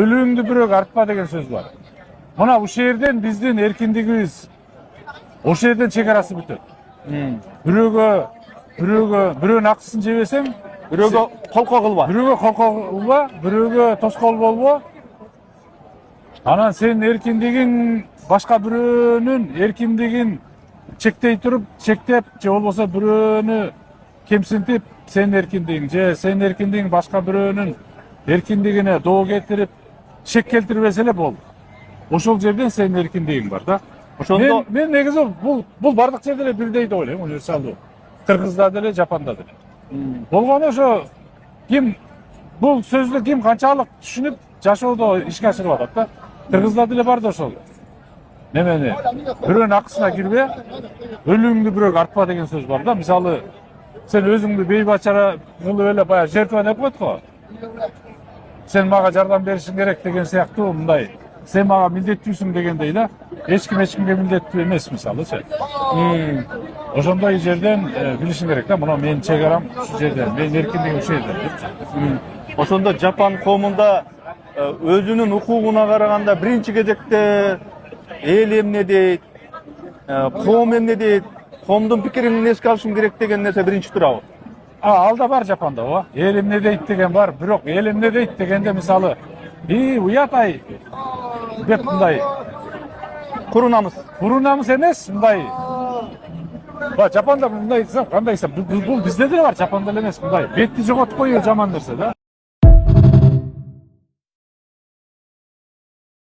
Ölümdü bürök artma деген söz var. Mına bu şehirden bizdin erkindigimiz o şehirden çekerası bütün. Büröğün akısını jebesem, Бирөөгө колко кылба. büröğe kolko kılba, büröğe toskol bolbo. Anan senin erkindigin başka büröğünün erkindigin çektey turup, çektep, je bolbosa büröğünü kemsintip, senin erkindigin, je senin erkindigin başka büröğünün erkindigine doğu getirip, şek keltirбесе bol. Ошол жерден senin erkindigin var da. Ошондо Men негизи бул бардык жерде эле бирдей деп ойлойм, универсалдуу. Кыргызда деле, Жапанда деле. Болгону ошо ким бул сөздү ким канчалык түшүнүп жашоодо ишке ашырып атат да. Кыргызда деле бар да ошол. Немени бирөөнүн акысына кирбе, өлүңдү бирөөгө артпа деген сөз бар да. Мисалы, сен өзүңдү бейбачара кылып эле баягы жертвалап коет го. Сен мага жардам беришиң керек деген сыяктуу мындай. Сен мага милдеттүүсүң дегендей да. Эч кимге милдеттүү эмес мисалычы. Ошондой жерден билишиң керек да. Мына менин чек арам ушул жерден, менин эркиндигим ушул жерден деп. ошондо Жапан коомунда өзүнүн укугуна караганда биринчи кезекте эл эмне дейт, коом эмне дейт, коомдун пикирин эске алышым керек деген нерсе биринчи турабы? Ал да бар Жапанда ооба. Эл эмне дейт деген бар, бирок эл эмне дейт дегенде мисалы, уят ай деп мындай Куру намыс. куру намыс эмес мындай. Жапанда мындай десем кандай десем, бул бизде деле бар, Жапанда эле эмес мындай. Бетти жоготуп коюу жаман нерсе да.